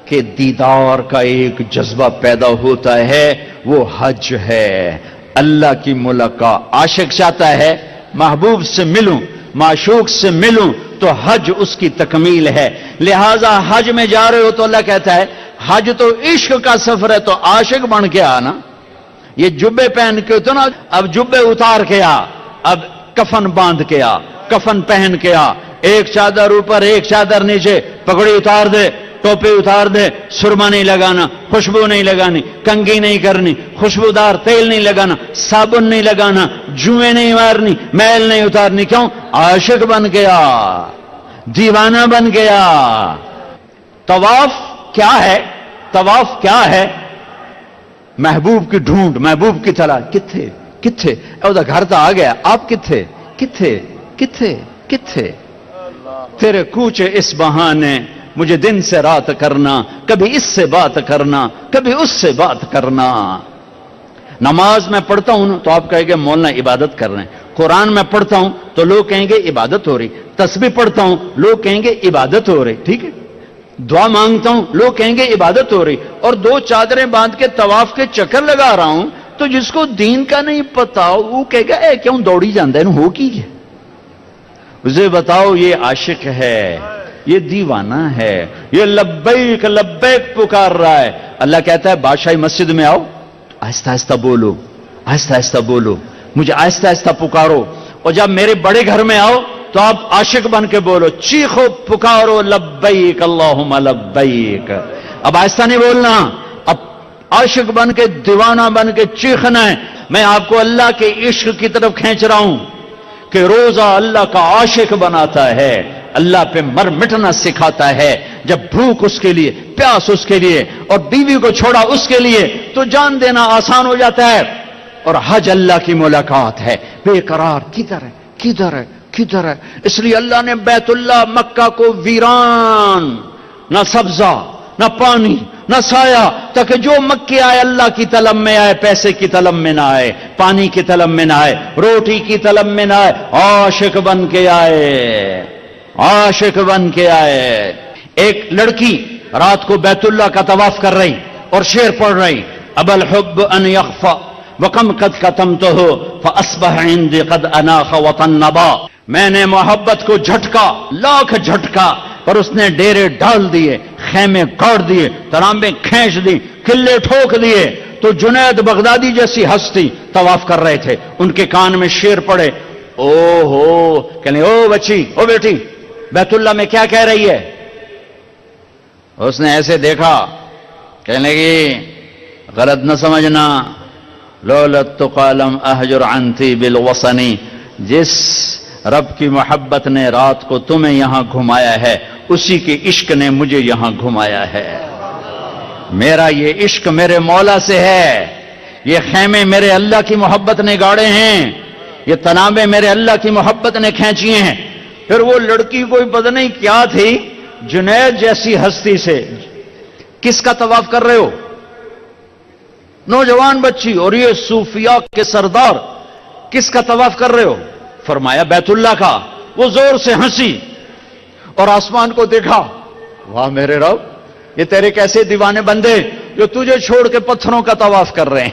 کے دیدار کا ایک جذبہ پیدا ہوتا ہے، وہ حج ہے، اللہ کی ملاقات۔ عاشق چاہتا ہے محبوب سے ملوں، معشوق سے ملوں، تو حج اس کی تکمیل ہے۔ لہذا حج میں جا رہے ہو تو اللہ کہتا ہے حج تو عشق کا سفر ہے، تو عاشق بن کے آنا۔ یہ جبے پہن کے تو نا، اب جبے اتار کے آ، اب کفن باندھ کے آ، کفن پہن کے آ، ایک چادر اوپر ایک چادر نیچے، پگڑی اتار دے، ٹوپی اتار دے، سرما نہیں لگانا، خوشبو نہیں لگانی، کنگھی نہیں کرنی، خوشبودار تیل نہیں لگانا، صابن نہیں لگانا، جوئیں نہیں مارنی، میل نہیں اتارنی۔ کیوں؟ عاشق بن گیا، دیوانہ بن گیا۔ طواف کیا ہے؟ طواف کیا ہے؟ محبوب کی ڈھونڈ، محبوب کی تلاش۔ کتھے کتھے او دا گھر تو آ گیا، آپ کتھے کتھے کتھے کتھے؟ تیرے کوچے اس بہانے مجھے دن سے رات کرنا، کبھی اس سے بات کرنا، کبھی اس سے بات کرنا۔ نماز میں پڑھتا ہوں تو آپ کہیں گے مولانا عبادت کر رہے ہیں، قرآن میں پڑھتا ہوں تو لوگ کہیں گے عبادت ہو رہی، تسبیح پڑھتا ہوں لوگ کہیں گے عبادت ہو رہی، ٹھیک ہے، دعا مانگتا ہوں لوگ کہیں گے عبادت ہو رہی، اور دو چادریں باندھ کے طواف کے چکر لگا رہا ہوں، تو جس کو دین کا نہیں پتا وہ کہے گا اے کیوں دوڑی جاندہ ہے، ہو کی ہے؟ اسے بتاؤ یہ عاشق ہے، یہ دیوانہ ہے، یہ لبیک لبیک پکار رہا ہے۔ اللہ کہتا ہے بادشاہی مسجد میں آؤ، آہستہ آہستہ بولو، آہستہ آہستہ بولو، مجھے آہستہ آہستہ پکارو، اور جب میرے بڑے گھر میں آؤ تو آپ عاشق بن کے بولو، چیخو پکارو لبیک اللہم لبیک۔ اب آہستہ نہیں بولنا، اب عاشق بن کے دیوانہ بن کے چیخنا ہے۔ میں آپ کو اللہ کے عشق کی طرف کھینچ رہا ہوں کہ روزہ اللہ کا عاشق بناتا ہے، اللہ پہ مر مٹنا سکھاتا ہے۔ جب بھوک اس کے لیے، پیاس اس کے لیے، اور بیوی کو چھوڑا اس کے لیے، تو جان دینا آسان ہو جاتا ہے۔ اور حج اللہ کی ملاقات ہے۔ بے قرار کدھر ہے کدھر ہے کدھر ہے؟ اس لیے اللہ نے بیت اللہ مکہ کو ویران، نہ سبزہ نہ پانی نہ سایہ، تاکہ جو مکے آئے اللہ کی طلب میں آئے، پیسے کی طلب میں نہ آئے، پانی کی طلب میں نہ آئے، روٹی کی طلب میں نہ آئے، عاشق بن کے آئے، عاشق بن کے آئے۔ ایک لڑکی رات کو بیت اللہ کا طواف کر رہی اور شعر پڑھ رہی، اب الحب ان یخفى وکم قد کتمتہ فاصبح عندی قد اناخ وطنبا۔ میں نے محبت کو جھٹکا، لاکھ جھٹکا، پر اس نے ڈیرے ڈال دیے، خیمے گاڑ دیے، ترامبیں کھینچ دی، قلعے ٹھوک دیے۔ تو جنید بغدادی جیسی ہستی طواف کر رہے تھے، ان کے کان میں شعر پڑے، او ہو، کہنے او بچی، او بیٹی، بیت اللہ میں کیا کہہ رہی ہے؟ اس نے ایسے دیکھا، کہنے لگی غلط نہ سمجھنا، لولت قالم احجر عنتی بالوصنی، جس رب کی محبت نے رات کو تمہیں یہاں گھمایا ہے، اسی کے عشق نے مجھے یہاں گھمایا ہے۔ میرا یہ عشق میرے مولا سے ہے، یہ خیمے میرے اللہ کی محبت نے گاڑے ہیں، یہ تنابیں میرے اللہ کی محبت نے کھینچی ہیں۔ پھر وہ لڑکی کوئی پتہ نہیں کیا تھی، جنید جیسی ہستی سے کس کا طواف کر رہے ہو؟ نوجوان بچی، اور یہ صوفیاء کے سردار کس کا طواف کر رہے ہو؟ فرمایا بیت اللہ کا۔ وہ زور سے ہنسی اور آسمان کو دیکھا، واہ میرے رب، یہ تیرے کیسے دیوانے بندے جو تجھے چھوڑ کے پتھروں کا طواف کر رہے ہیں،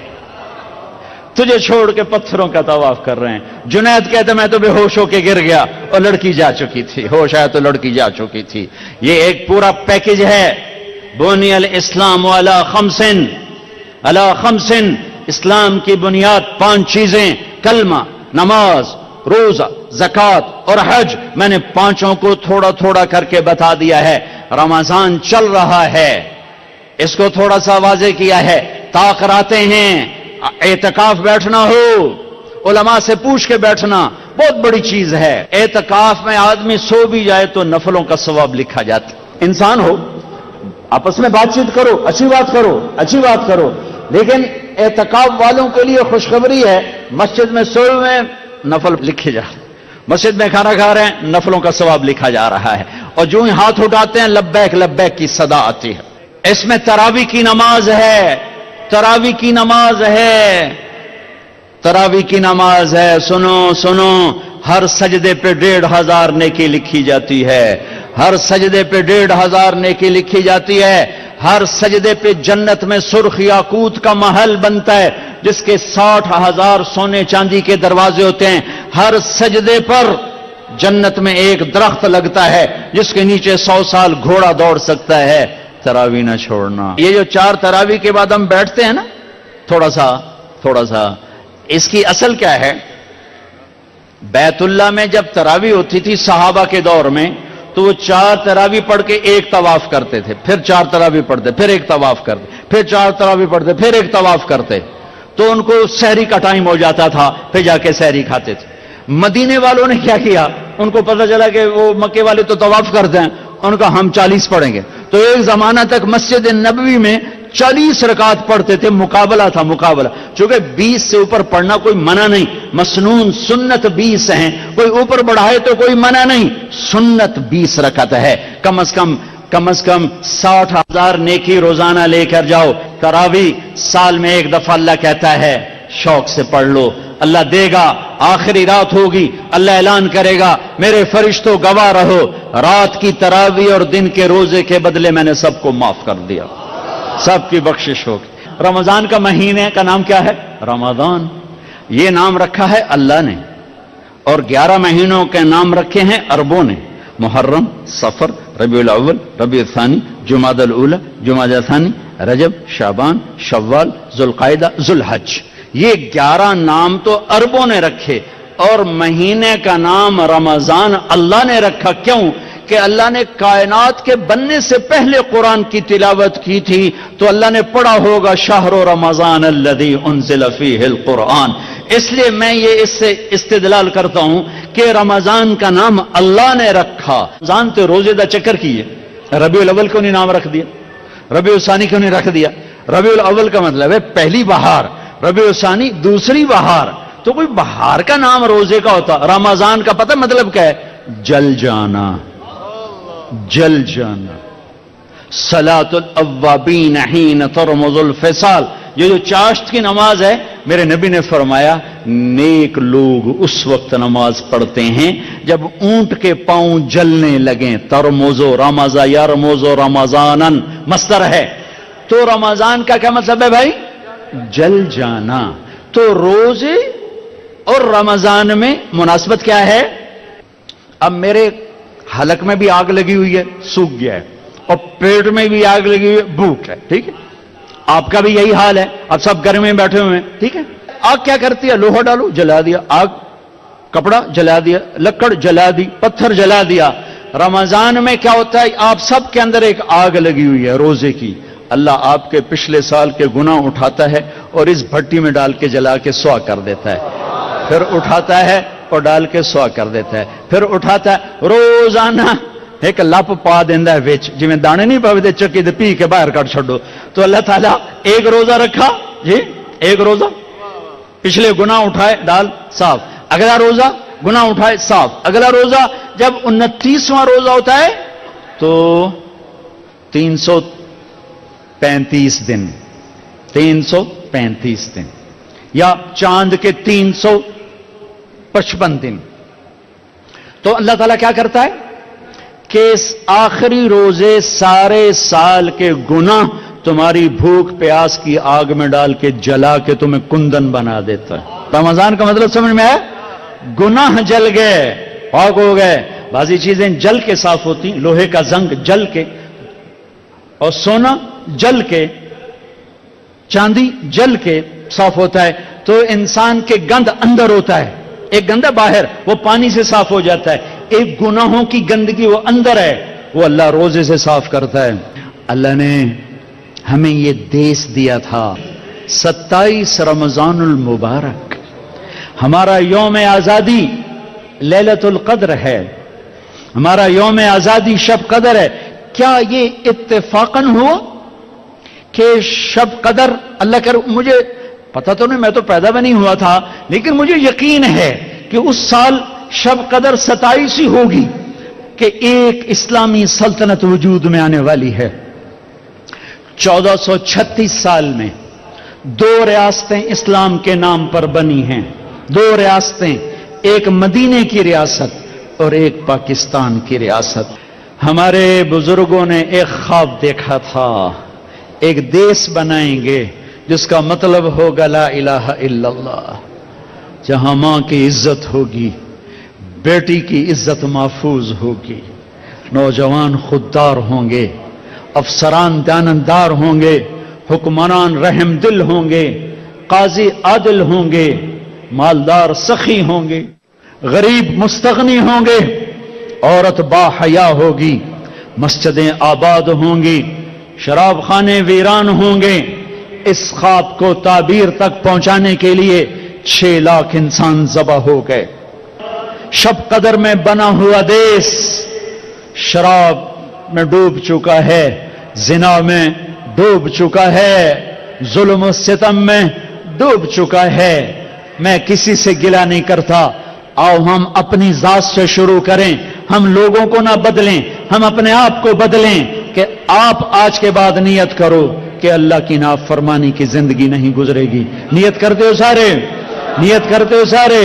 تجھے چھوڑ کے پتھروں کا طواف کر رہے ہیں۔ جنید کہتے میں تو بے ہوش ہو کے گر گیا اور لڑکی جا چکی تھی، ہوش آیا تو لڑکی جا چکی تھی۔ یہ ایک پورا پیکج ہے۔ بنی الاسلام علی خمسن، اسلام کی بنیاد 5 چیزیں، کلمہ، نماز، روزہ، زکوٰۃ اور حج۔ میں نے 5 کو تھوڑا تھوڑا کر کے بتا دیا ہے۔ رمضان چل رہا ہے، اس کو تھوڑا سا واضح کیا ہے۔ طاق راتیں ہیں، اعتکاف بیٹھنا ہو، علماء سے پوچھ کے بیٹھنا بہت بڑی چیز ہے۔ اعتکاف میں آدمی سو بھی جائے تو نفلوں کا ثواب لکھا جاتا۔ انسان ہو، آپس میں بات چیت کرو، اچھی بات کرو، لیکن اعتکاف والوں کے لیے خوشخبری ہے، مسجد میں سوئے ہوئے نفل لکھے جا رہے ہیں، مسجد میں کھانا کھا رہے ہیں نفلوں کا ثواب لکھا جا رہا ہے، اور جو ہی ہاتھ اٹھاتے ہیں لبیک لبیک کی صدا آتی ہے۔ اس میں تراویح کی نماز ہے، تراویح کی نماز ہے۔ سنو، ہر سجدے پہ 1500 نیکی لکھی جاتی ہے، ہر سجدے پہ 1500 نیکی لکھی جاتی ہے۔ ہر سجدے پہ جنت میں سرخ یاقوت کا محل بنتا ہے جس کے 60,000 سونے چاندی کے دروازے ہوتے ہیں۔ ہر سجدے پر جنت میں ایک درخت لگتا ہے جس کے نیچے 100 سال گھوڑا دوڑ سکتا ہے۔ تراویح نہ چھوڑنا۔ یہ جو 4 تراویح کے بعد ہم بیٹھتے ہیں نا تھوڑا سا، اس کی اصل کیا ہے؟ بیت اللہ میں جب تراویح ہوتی تھی صحابہ کے دور میں تو وہ 4 تراویح پڑھ کے ایک طواف کرتے تھے، پھر 4 تراویح پڑھتے، پھر ایک طواف کرتے، پھر 4 تراویح پڑھتے، پھر ایک طواف کرتے، تو ان کو سحری کا ٹائم ہو جاتا تھا، پھر جا کے سحری کھاتے تھے۔ مدینے والوں نے کیا کیا؟ ان کو پتہ چلا کہ وہ مکے والے تو طواف کرتے ہیں، ان کا ہم 40 پڑھیں گے، تو ایک زمانہ تک مسجد نبوی میں 40 رکعت پڑھتے تھے، مقابلہ تھا۔ چونکہ 20 سے اوپر پڑھنا کوئی منع نہیں، مسنون سنت 20 ہیں، کوئی اوپر بڑھائے تو کوئی منع نہیں، سنت 20 رکعت ہے۔ کم از کم 60,000 نیکی روزانہ لے کر جاؤ۔ تراویح سال میں ایک دفعہ اللہ کہتا ہے شوق سے پڑھ لو، اللہ دے گا۔ آخری رات ہوگی، اللہ اعلان کرے گا میرے فرشتوں گواہ رہو، رات کی تراویح اور دن کے روزے کے بدلے میں نے سب کو معاف کر دیا، سب کی بخشش ہوگی۔ رمضان کا مہینے کا نام کیا ہے؟ رمضان۔ یہ نام رکھا ہے اللہ نے، اور 11 مہینوں کے نام رکھے ہیں عربوں نے، محرم، صفر، ربیع الاول، ربیع الثانی، جمادی الاولی، جمادی الثانی، رجب، شعبان، شوال، ذوالقعدہ، ذوالحج۔ یہ 11 نام تو عربوں نے رکھے، اور مہینے کا نام رمضان اللہ نے رکھا۔ کیوں؟ کہ اللہ نے کائنات کے بننے سے پہلے قرآن کی تلاوت کی تھی تو اللہ نے پڑھا ہوگا شہر رمضان الذی انزل فیہ القرآن۔ اس لیے میں یہ اس سے استدلال کرتا ہوں کہ رمضان کا نام اللہ نے رکھا۔ رمضان تو روزے دا چکر کیے، ربیع الاول کیوں نہیں نام رکھ دیا؟ ربیع الثانی کیوں نہیں رکھ دیا؟ ربیع الاول کا مطلب ہے پہلی بہار، ربیع الثانی دوسری بہار، تو کوئی بہار کا نام روزے کا ہوتا۔ رمضان کا پتہ مطلب کیا ہے؟ جل جانا، جل جانا۔ صلاۃ الاوابین حین ترمض الفصال، یہ جو چاشت کی نماز ہے، میرے نبی نے فرمایا نیک لوگ اس وقت نماز پڑھتے ہیں جب اونٹ کے پاؤں جلنے لگیں۔ ترمزو رمضا یرمزو رمضانن مصدر ہے، تو رمضان کا کیا مطلب ہے بھائی؟ جل جانا۔ تو روزے اور رمضان میں مناسبت کیا ہے؟ اب میرے حلق میں بھی آگ لگی ہوئی ہے، سوکھ گیا ہے، اور پیٹ میں بھی آگ لگی ہوئی ہے، بھوک ہے، ٹھیک ہے؟ آپ کا بھی یہی حال ہے، اب سب گھر میں بیٹھے ہوئے ہیں، ٹھیک ہے؟ آگ کیا کرتی ہے؟ لوہا ڈالو، جلا دیا، آگ کپڑا جلا دیا، لکڑ جلا دی، پتھر جلا دیا۔ رمضان میں کیا ہوتا ہے؟ آپ سب کے اندر ایک آگ لگی ہوئی ہے روزے کی، اللہ آپ کے پچھلے سال کے گناہ اٹھاتا ہے اور اس بھٹی میں ڈال کے جلا کے سوا کر دیتا ہے، پھر اٹھاتا ہے اور ڈال کے سوا کر دیتا ہے. پھر اٹھاتا ہے روزانہ ایک لپ پا دینا ہے وچ، جی میں دانے نہیں پاوے چکی دے پی کے باہر کٹ چھڈو. تو اللہ تعالیٰ ایک روزہ رکھا جی، ایک روزہ پچھلے گناہ اٹھائے ڈال صاف، اگلا روزہ گناہ اٹھائے صاف، اگلا روزہ جب 29واں روزہ ہوتا ہے تو 335 دن، 335 دن یا چاند کے 355 دن. تو اللہ تعالیٰ کیا کرتا ہے کہ اس آخری روزے سارے سال کے گناہ تمہاری بھوک پیاس کی آگ میں ڈال کے جلا کے تمہیں کندن بنا دیتا ہے. رمضان کا مطلب سمجھ میں ہے؟ گناہ جل گئے، پاک ہو گئے. بعضی چیزیں جل کے صاف ہوتی، لوہے کا زنگ جل کے، اور سونا جل کے، چاندی جل کے صاف ہوتا ہے. تو انسان کے گند اندر ہوتا ہے، ایک گند ہے باہر، وہ پانی سے صاف ہو جاتا ہے. ایک گناہوں کی گندگی وہ اندر ہے، وہ اللہ روزے سے صاف کرتا ہے. اللہ نے ہمیں یہ دیس دیا تھا 27 رمضان المبارک، ہمارا یوم آزادی لیلۃ القدر ہے، ہمارا یوم آزادی شب قدر ہے. کیا یہ اتفاقاً ہوا کہ شب قدر اللہ کر، مجھے پتہ تو نہیں، میں تو پیدا بھی نہیں ہوا تھا، لیکن مجھے یقین ہے کہ اس سال شب قدر 27 ہی ہوگی کہ ایک اسلامی سلطنت وجود میں آنے والی ہے. 1436 سال میں 2 ریاستیں اسلام کے نام پر بنی ہیں، 2 ریاستیں، ایک مدینے کی ریاست اور ایک پاکستان کی ریاست. ہمارے بزرگوں نے ایک خواب دیکھا تھا، ایک دیس بنائیں گے جس کا مطلب ہوگا لا الہ الا اللہ، جہاں ماں کی عزت ہوگی، بیٹی کی عزت محفوظ ہوگی، نوجوان خوددار ہوں گے، افسران دیانتدار ہوں گے، حکمران رحم دل ہوں گے، قاضی عادل ہوں گے، مالدار سخی ہوں گے، غریب مستغنی ہوں گے، عورت با حیا ہوگی، مسجدیں آباد ہوں گی، شراب خانے ویران ہوں گے. اس خواب کو تعبیر تک پہنچانے کے لیے 6 لاکھ انسان ذبح ہو گئے. شب قدر میں بنا ہوا دیس شراب میں ڈوب چکا ہے، زنا میں ڈوب چکا ہے، ظلم و ستم میں ڈوب چکا ہے. میں کسی سے گلہ نہیں کرتا، آؤ ہم اپنی ذات سے شروع کریں، ہم لوگوں کو نہ بدلیں، ہم اپنے آپ کو بدلیں کہ آپ آج کے بعد نیت کرو کہ اللہ کی نافرمانی کی زندگی نہیں گزرے گی. نیت کرتے ہو سارے؟ نیت کرتے ہو سارے؟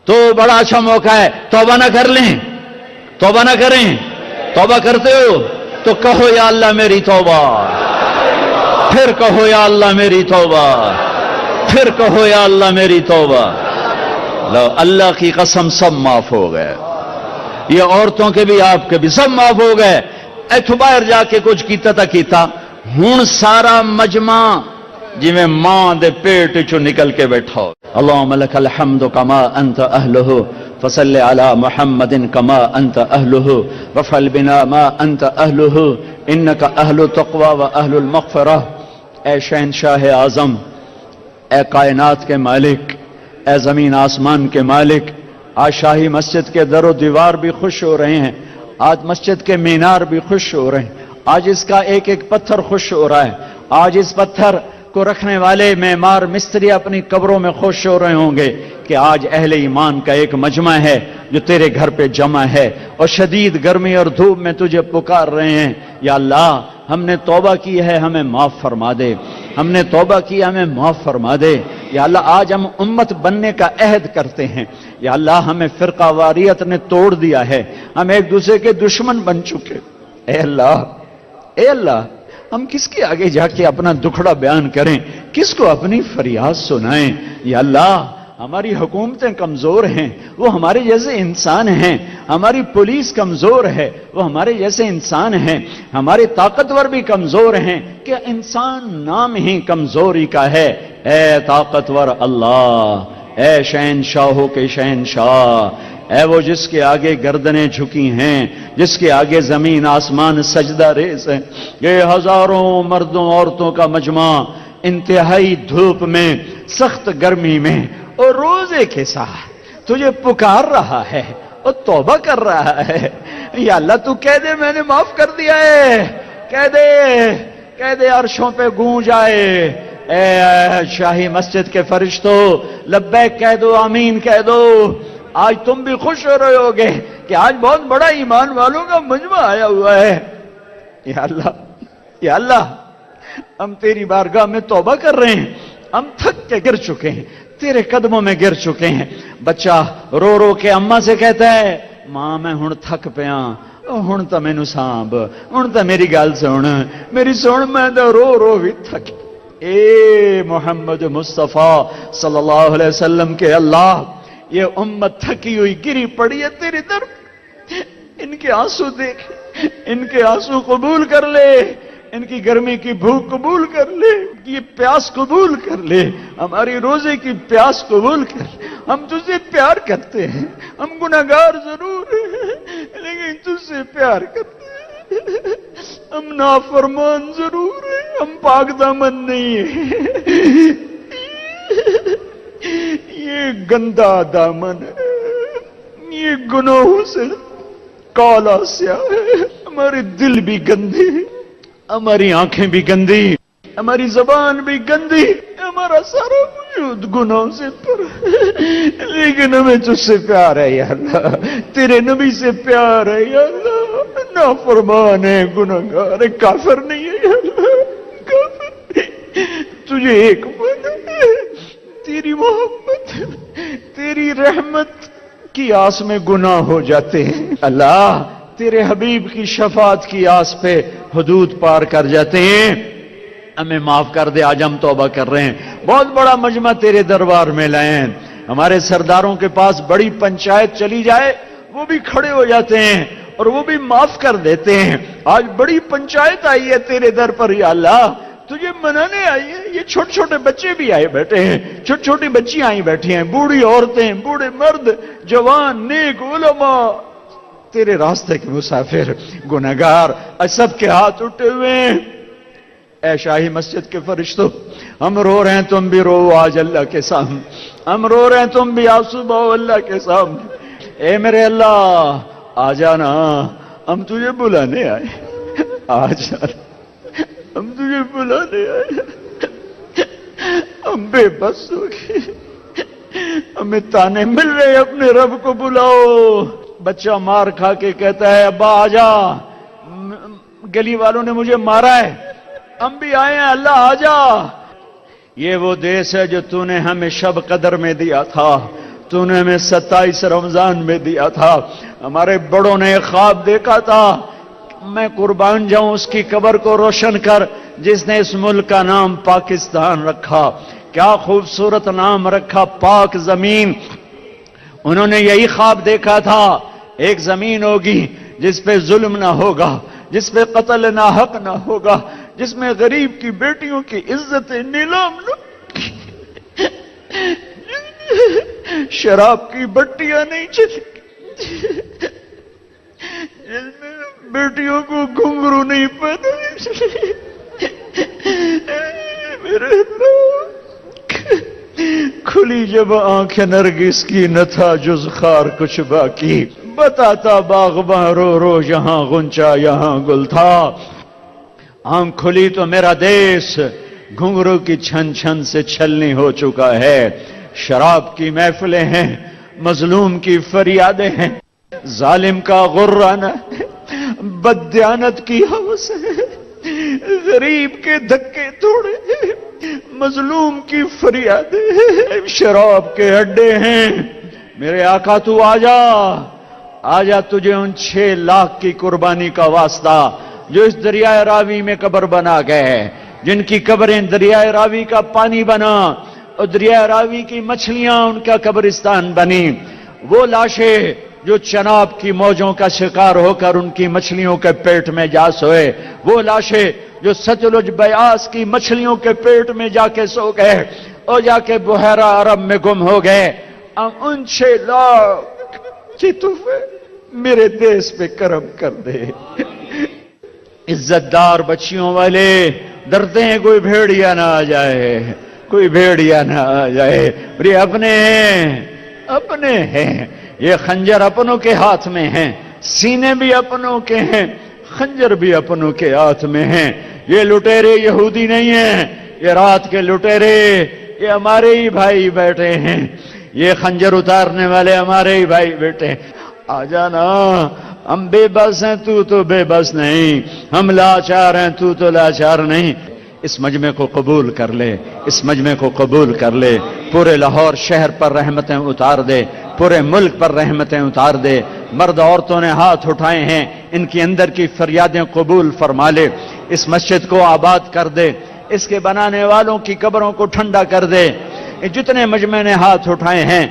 تو بڑا اچھا موقع ہے، توبہ نہ کر لیں، توبہ نہ کریں؟ توبہ کرتے ہو تو کہو یا اللہ میری توبہ، پھر کہو یا اللہ میری توبہ، پھر کہو یا اللہ میری توبہ. لو اللہ کی قسم سب معاف ہو گئے، یہ عورتوں کے بھی آپ کے بھی سب معاف ہو گئے. ایتھو باہر جا کے کچھ کیتا تا کیتا، ہون سارا مجمع جی میں ماں دے پیٹ چو نکل کے بیٹھا ہو. اللہم لک الحمد کما انت اہلہ فصل علی محمد کما انت اہلہ وفعل بنا ما انت اہلہ انک اہل تقوی و اہل المغفرہ. اے شہنشاہ اعظم، اے کائنات کے مالک، اے زمین آسمان کے مالک، آج شاہی مسجد کے در و دیوار بھی خوش ہو رہے ہیں، آج مسجد کے مینار بھی خوش ہو رہے ہیں، آج اس کا ایک ایک پتھر خوش ہو رہا ہے، آج اس پتھر کو رکھنے والے معمار مستری اپنی قبروں میں خوش ہو رہے ہوں گے کہ آج اہل ایمان کا ایک مجمع ہے جو تیرے گھر پہ جمع ہے اور شدید گرمی اور دھوپ میں تجھے پکار رہے ہیں. یا اللہ ہم نے توبہ کی ہے، ہمیں معاف فرما دے، ہم نے توبہ کی، ہمیں معاف فرما دے. یا اللہ آج ہم امت بننے کا عہد کرتے ہیں. یا اللہ ہمیں فرقہ واریت نے توڑ دیا ہے، ہم ایک دوسرے کے دشمن بن چکے. اے اللہ، اے اللہ، ہم کس کے آگے جا کے اپنا دکھڑا بیان کریں، کس کو اپنی فریاد سنائیں. یا اللہ ہماری حکومتیں کمزور ہیں، وہ ہمارے جیسے انسان ہیں، ہماری پولیس کمزور ہے، وہ ہمارے جیسے انسان ہیں، ہمارے طاقتور بھی کمزور ہیں کہ انسان نام ہی کمزوری کا ہے. اے طاقتور اللہ، اے شہنشاہوں کے شہنشاہ، اے وہ جس کے آگے گردنیں جھکی ہیں، جس کے آگے زمین آسمان سجدہ ریز ہے، یہ ہزاروں مردوں عورتوں کا مجمع انتہائی دھوپ میں، سخت گرمی میں اور روزے کے ساتھ تجھے پکار رہا ہے اور توبہ کر رہا ہے. یا اللہ تو کہہ دے میں نے معاف کر دیا ہے، کہہ دے عرشوں پہ گونج آئے. اے شاہی مسجد کے فرشتوں لبیک کہہ دو، آمین کہہ دو. آج تم بھی خوش ہو رہے ہوگے کہ آج بہت بڑا ایمان والوں کا مجمع آیا ہوا ہے. یا اللہ ہم تیری بارگاہ میں توبہ کر رہے ہیں، ہم تھک کے گر چکے ہیں، تیرے قدموں میں گر چکے ہیں. بچہ رو رو کے اماں سے کہتا ہے ماں میں ہن تھک پیا، ہن تو مینوں سانب، ہن تو میری گل سن، میری سن میں تو رو رو بھی تھک. اے محمد مصطفیٰ صلی اللہ علیہ وسلم کے اللہ، یہ امت تھکی ہوئی گری پڑی ہے تیری طرف، ان کے آنسو دیکھ، ان کے آنسو قبول کر لے، ان کی گرمی کی بھوک قبول کر لے، یہ پیاس قبول کر لے، ہماری روزے کی پیاس قبول کر لے. ہم تجھ سے پیار کرتے ہیں، ہم گناہگار ضرور ہیں لیکن تجھ سے پیار کرتے ہیں. ہم نافرمان ضرور ہیں، ہم پاک دامن نہیں ہیں. یہ گندا دامن ہے، یہ گناہوں سے کالا سیاہ ہے. ہمارے دل بھی گندے، ہماری آنکھیں بھی گندی، ہماری زبان بھی گندی، ہمارا سارا وجود گناہوں سے پر ہے. لیکن ہمیں تجھ سے پیار ہے یا اللہ، تیرے نبی سے پیار ہے یا اللہ. نافرمان ہے، گناہگار ہے، کافر نہیں ہے یا اللہ، کافر نہیں. تجھے ایک من ہے، تیری محبت، تیری رحمت کی آس میں گناہ ہو جاتے ہیں. اللہ تیرے حبیب کی شفاعت کی آس پہ حدود پار کر جاتے ہیں. ہمیں معاف کر دے، آج ہم توبہ کر رہے ہیں. بہت بڑا مجمع تیرے دربار میں لائے ہیں. ہمارے سرداروں کے پاس بڑی پنچایت چلی جائے وہ بھی کھڑے ہو جاتے ہیں اور وہ بھی معاف کر دیتے ہیں. آج بڑی پنچایت آئی ہے تیرے در پر یا اللہ، تجھے منانے آئی ہے. یہ چھوٹے چھوٹے بچے بھی آئے بیٹھے ہیں، چھوٹی چھوٹی بچیاں آئی بیٹھی ہیں، بوڑھی عورتیں، بوڑھے مرد، جوان، نیک علماء، تیرے راستے کے مسافر، گنہگار، سب کے ہاتھ اٹھے ہوئے ہیں. اے شاہی مسجد کے فرشتوں، ہم رو رہے ہیں تم بھی رو آج اللہ کے سامنے، ہم رو رہے ہیں تم بھی آنسو بہو اللہ کے سامنے. اے میرے اللہ آ جانا، ہم تجھے بلانے آئے، آ جانا، ہم تجھے بلانے آئے. ہم بے بس ہو گئے، ہمیں تانے مل رہے اپنے رب کو بلاؤ. بچہ مار کھا کے کہتا ہے ابا آ جا، گلی والوں نے مجھے مارا ہے، ہم بھی آئے ہیں، اللہ آ جا. یہ وہ دیس ہے جو تو نے ہمیں شب قدر میں دیا تھا، تو نے ہمیں 27 رمضان میں دیا تھا. ہمارے بڑوں نے ایک خواب دیکھا تھا، میں قربان جاؤں اس کی قبر کو روشن کر جس نے اس ملک کا نام پاکستان رکھا. کیا خوبصورت نام رکھا، پاک زمین. انہوں نے یہی خواب دیکھا تھا، ایک زمین ہوگی جس پہ ظلم نہ ہوگا، جس پہ قتل نہ حق نہ ہوگا، جس میں غریب کی بیٹیوں کی عزت نیلام نہ، شراب کی بٹیاں نہیں چلے، جس میں بیٹیوں کو گھنگرو نہیں پیدا چلے. میرے کھلی جب آنکھ نرگس کی نہ تھا جز خار کچھ باقی، بتاتا باغباں رو رو یہاں غنچہ یہاں گل تھا. آنکھ کھلی تو میرا دیس گھنگرو کی چھن چھن سے چھلنی ہو چکا ہے. شراب کی محفلیں ہیں، مظلوم کی فریادیں ہیں، ظالم کا غرانہ ہے، بددیانت کی ہوس ہے، غریب کے دھکے توڑے ہیں، مظلوم کی فریادیں ہیں، شراب کے اڈے ہیں. میرے آقا تو آجا تجھے ان 6 لاکھ کی قربانی کا واسطہ جو اس دریائے راوی میں قبر بنا گئے، جن کی قبریں دریائے راوی کا پانی بنا اور دریائے راوی کی مچھلیاں ان کا قبرستان بنی. وہ لاشیں جو چناب کی موجوں کا شکار ہو کر ان کی مچھلیوں کے پیٹ میں جا سوئے، وہ لاشیں جو ستلج بیاس کی مچھلیوں کے پیٹ میں جا کے سو گئے اور جا کے بحیرہ عرب میں گم ہو گئے. ان 6 لاکھ کی تحفے میرے دیس پہ کرم کر دے. عزت دار بچیوں والے ڈرتے ہیں کوئی بھیڑیا نہ آ جائے، کوئی بھیڑیا نہ آ جائے. اپنے ہیں اپنے ہیں، یہ خنجر اپنوں کے ہاتھ میں ہیں، سینے بھی اپنوں کے ہیں، خنجر بھی اپنوں کے ہاتھ میں ہیں۔ یہ لٹیرے یہودی نہیں ہیں، یہ رات کے لٹیرے یہ ہمارے ہی بھائی بیٹھے ہیں، یہ خنجر اتارنے والے ہمارے ہی بھائی بیٹھے ہیں۔ آ جانا، ہم بے بس ہیں، تو بے بس نہیں، ہم لاچار ہیں، تو لاچار نہیں۔ اس مجمع کو قبول کر لے، اس مجمع کو قبول کر لے، پورے لاہور شہر پر رحمتیں اتار دے، پورے ملک پر رحمتیں اتار دے۔ مرد عورتوں نے ہاتھ اٹھائے ہیں، ان کی اندر کی فریادیں قبول فرما لے، اس مسجد کو آباد کر دے، اس کے بنانے والوں کی قبروں کو ٹھنڈا کر دے۔ جتنے مجمع نے ہاتھ اٹھائے ہیں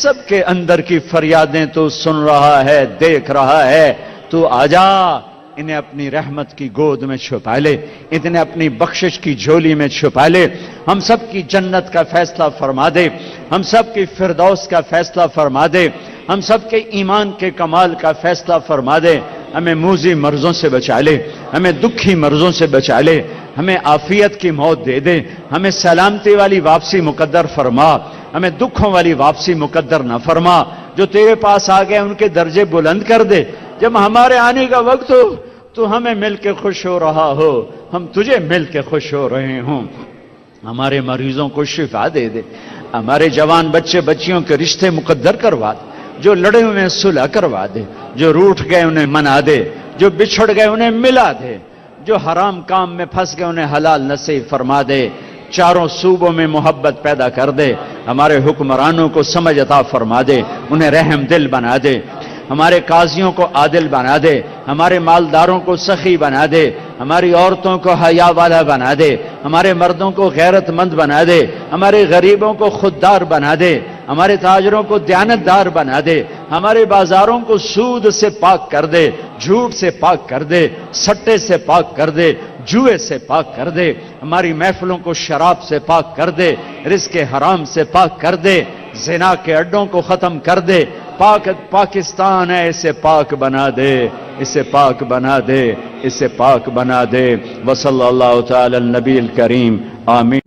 سب کے اندر کی فریادیں تو سن رہا ہے، دیکھ رہا ہے، تو آجا، انہیں اپنی رحمت کی گود میں چھپا لے، انہیں اپنی بخشش کی جھولی میں چھپا لے۔ ہم سب کی جنت کا فیصلہ فرما دے، ہم سب کی فردوس کا فیصلہ فرما دے، ہم سب کے ایمان کے کمال کا فیصلہ فرما دے۔ ہمیں موذی مرضوں سے بچا لے، ہمیں دکھی مرضوں سے بچا لے، ہمیں عافیت کی موت دے دے، ہمیں سلامتی والی واپسی مقدر فرما، ہمیں دکھوں والی واپسی مقدر نہ فرما۔ جو تیرے پاس آ گئے ان کے درجے بلند کر دے، جب ہمارے آنے کا وقت ہو تو ہمیں مل کے خوش ہو رہا ہو، ہم تجھے مل کے خوش ہو رہے ہوں۔ ہمارے مریضوں کو شفا دے دے، ہمارے جوان بچے بچیوں کے رشتے مقدر کروا دے، جو لڑے ہوئے صلح کروا دے، جو روٹھ گئے انہیں منا دے، جو بچھڑ گئے انہیں ملا دے، جو حرام کام میں پھنس گئے انہیں حلال نصیب فرما دے۔ چاروں صوبوں میں محبت پیدا کر دے، ہمارے حکمرانوں کو سمجھ عطا فرما دے، انہیں رحم دل بنا دے، ہمارے قاضیوں کو عادل بنا دے، ہمارے مالداروں کو سخی بنا دے، ہماری عورتوں کو حیا والا بنا دے، ہمارے مردوں کو غیرت مند بنا دے، ہمارے غریبوں کو خوددار بنا دے، ہمارے تاجروں کو دیانتدار بنا دے، ہمارے بازاروں کو سود سے پاک کر دے، جھوٹ سے پاک کر دے، سٹے سے پاک کر دے، جوئے سے پاک کر دے، ہماری محفلوں کو شراب سے پاک کر دے، رزق حرام سے پاک کر دے، زنا کے اڈوں کو ختم کر دے۔ پاکستان ہے، اسے پاک بنا دے، اسے پاک بنا دے، اسے پاک بنا دے۔ وصلی اللہ تعالی النبی الکریم، آمین۔